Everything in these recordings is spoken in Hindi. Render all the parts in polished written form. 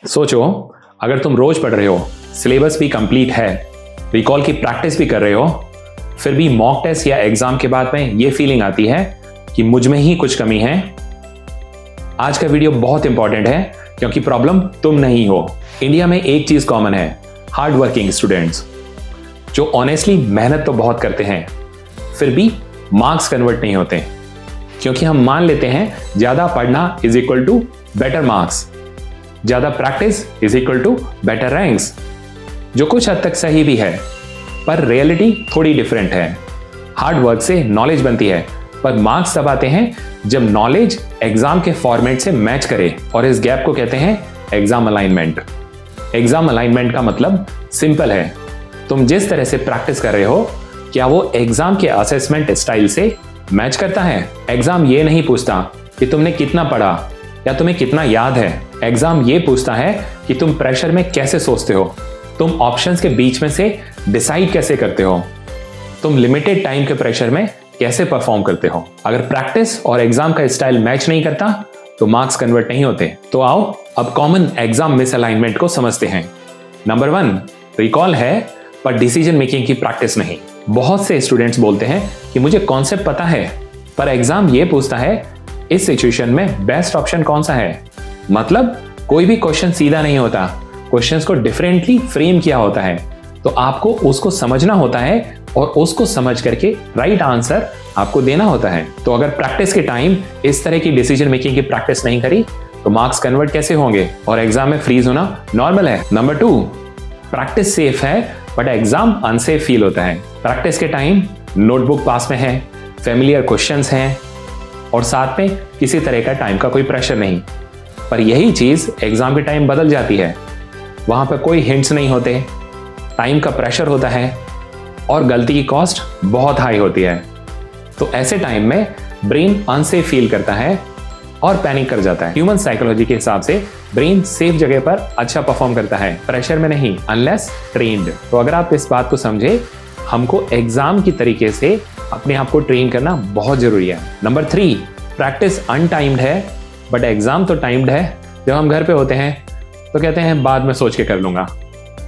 सोचो, अगर तुम रोज पढ़ रहे हो, सिलेबस भी कंप्लीट है, रिकॉल की प्रैक्टिस भी कर रहे हो, फिर भी मॉक टेस्ट या एग्जाम के बाद में ये फीलिंग आती है कि मुझ में ही कुछ कमी है। आज का वीडियो बहुत इंपॉर्टेंट है क्योंकि प्रॉब्लम तुम नहीं हो। इंडिया में एक चीज कॉमन है, हार्ड वर्किंग स्टूडेंट्स जो ऑनेस्टली मेहनत तो बहुत करते हैं, फिर भी मार्क्स कन्वर्ट नहीं होते क्योंकि हम मान लेते हैं ज्यादा पढ़ना is equal to better marks, ज्यादा practice is equal to better ranks, जो कुछ हद तक सही भी है, पर रियलिटी थोड़ी डिफरेंट है। हार्ड वर्क से नॉलेज बनती है, पर मार्क्स तब आते हैं जब नॉलेज एग्जाम के फॉर्मेट से मैच करे, और इस गैप को कहते हैं एग्जाम अलाइनमेंट। एग्जाम अलाइनमेंट का मतलब सिंपल है, तुम जिस तरह से प्रैक्टिस कर रहे हो क्या वो एग्जाम के असेसमेंट स्टाइल से मैच करता है। एग्जाम ये नहीं पूछता कि तुमने कितना पढ़ा या तुम्हें कितना याद है, एग्जाम ये पूछता है कि तुम प्रेशर में कैसे सोचते हो, तुम ऑप्शंस के बीच में से डिसाइड कैसे करते हो, तुम लिमिटेड टाइम के प्रेशर में कैसे परफॉर्म करते हो। अगर प्रैक्टिस और एग्जाम का स्टाइल मैच नहीं करता तो मार्क्स कन्वर्ट नहीं होते। तो आओ अब कॉमन एग्जाम मिसअलाइनमेंट को समझते हैं। नंबर 1, रिकॉल है पर डिसीजन मेकिंग की प्रैक्टिस नहीं। बहुत से स्टूडेंट्स बोलते हैं कि मुझे कॉन्सेप्ट पता है, पर एग्जाम ये पूछता है इस सिचुएशन में बेस्ट ऑप्शन कौन सा है। मतलब कोई भी क्वेश्चन सीधा नहीं होता, क्वेश्चंस को डिफरेंटली फ्रेम किया होता है, तो आपको उसको समझना होता है और उसको समझ करके राइट आंसर आपको देना होता है। तो अगर प्रैक्टिस के टाइम इस तरह की डिसीजन मेकिंग की प्रैक्टिस नहीं करी तो मार्क्स कन्वर्ट कैसे होंगे, और एग्जाम में फ्रीज होना नॉर्मल है। नंबर 2, प्रैक्टिस सेफ है बट एग्जाम अनसेफ फील होता है। प्रैक्टिस के टाइम नोटबुक पास में है, फेमिलियर क्वेश्चंस हैं और साथ में किसी तरह का टाइम का कोई प्रेशर नहीं, पर यही चीज एग्जाम के टाइम बदल जाती है। वहां पर कोई हिंट्स नहीं होते, टाइम का प्रेशर होता है और गलती की कॉस्ट बहुत हाई होती है। तो ऐसे टाइम में ब्रेन अनसेफ फील करता है और पैनिक कर जाता है। ह्यूमन साइकोलॉजी के हिसाब से ब्रेन सेफ जगह पर अच्छा परफॉर्म करता है, प्रेशर में नहीं, अनलेस ट्रेन्ड। तो अगर आप इस बात को समझे, हमको एग्जाम की तरीके से अपने आप को ट्रेन करना बहुत जरूरी है। नंबर 3, प्रैक्टिस अनटाइम्ड है बट एग्जाम तो टाइम्ड है। जब हम घर पे होते हैं तो कहते हैं बाद में सोच के कर लूंगा,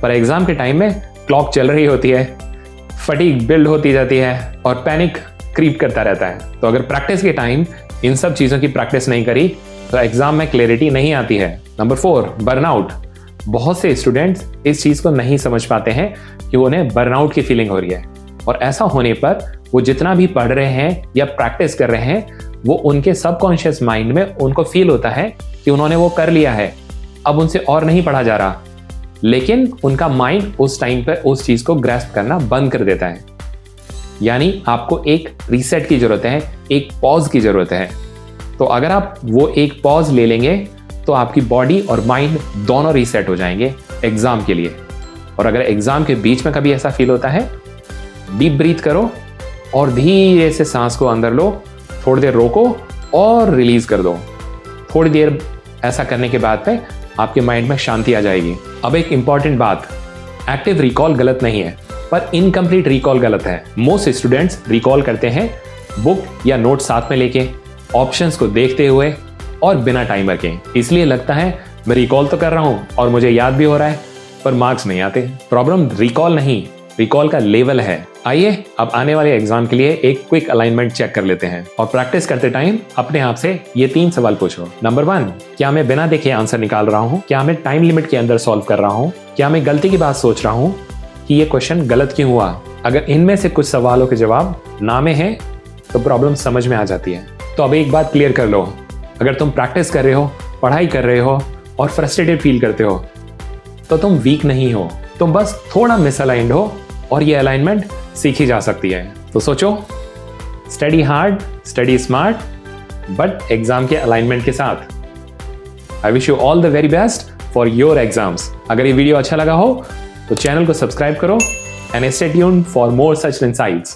पर एग्जाम के टाइम में क्लॉक चल रही होती है, फटीग बिल्ड होती जाती है और पैनिक क्रीप करता रहता है। तो अगर प्रैक्टिस के टाइम इन सब चीजों की प्रैक्टिस नहीं करी तो एग्जाम में क्लैरिटी नहीं आती है। Number 4, burnout. बहुत से स्टूडेंट्स इस चीज को नहीं समझ पाते हैं कि उन्हें बर्नआउट की फीलिंग हो रही है, और ऐसा होने पर वो जितना भी पढ़ रहे हैं या प्रैक्टिस कर रहे हैं, वो उनके सबकॉन्शियस माइंड में उनको फील होता है कि उन्होंने वो कर लिया है, अब उनसे और नहीं पढ़ा जा रहा, लेकिन उनका माइंड उस टाइम पर उस चीज को ग्रैस्प करना बंद कर देता है। यानी आपको एक रीसेट की जरूरत है, एक पॉज की जरूरत है। तो अगर आप वो एक पॉज ले लेंगे तो आपकी बॉडी और माइंड दोनों रीसेट हो जाएंगे एग्जाम के लिए। और अगर एग्जाम के बीच में कभी ऐसा फील होता है, डीप ब्रीथ करो और धीरे से सांस को अंदर लो, थोड़ी देर रोको और रिलीज कर दो। थोड़ी देर ऐसा करने के बाद में आपके माइंड में शांति आ जाएगी। अब एक इंपॉर्टेंट बात, एक्टिव रिकॉल गलत नहीं है, पर इनकम्प्लीट रिकॉल गलत है। मोस्ट स्टूडेंट्स रिकॉल करते हैं बुक या नोट साथ में लेके, ऑप्शंस को देखते हुए और बिना टाइमर के। इसलिए लगता है मैं रिकॉल तो कर रहा हूं और मुझे याद भी हो रहा है, पर मार्क्स नहीं आते। प्रॉब्लम रिकॉल नहीं, रिकॉल का लेवल है। आइए अब आने वाले एग्जाम के लिए एक क्विक अलाइनमेंट चेक कर लेते हैं, और प्रैक्टिस करते टाइम अपने आप से ये 3 सवाल पूछो। नंबर 1, क्या मैं बिना देखे आंसर निकाल रहा हूँ? क्या मैं टाइम लिमिट के अंदर सॉल्व कर रहा हूँ? क्या मैं गलती की बात सोच रहा हूँ कि ये क्वेश्चन गलत क्यों हुआ? अगर इनमें से कुछ सवालों के जवाब ना में है तो प्रॉब्लम समझ में आ जाती है। तो अब एक बात क्लियर कर लो, अगर तुम प्रैक्टिस कर रहे हो, पढ़ाई कर रहे हो और फ्रस्ट्रेटेड फील करते हो तो तुम वीक नहीं हो, तुम बस थोड़ा मिसअलाइंड हो, और ये अलाइनमेंट सीखी जा सकती है। तो सोचो, study hard, study smart, but exam के अलाइनमेंट के साथ। I wish you all the very best for your exams. अगर ये वीडियो अच्छा लगा हो तो चैनल को सब्सक्राइब करो and stay tuned for more such insights.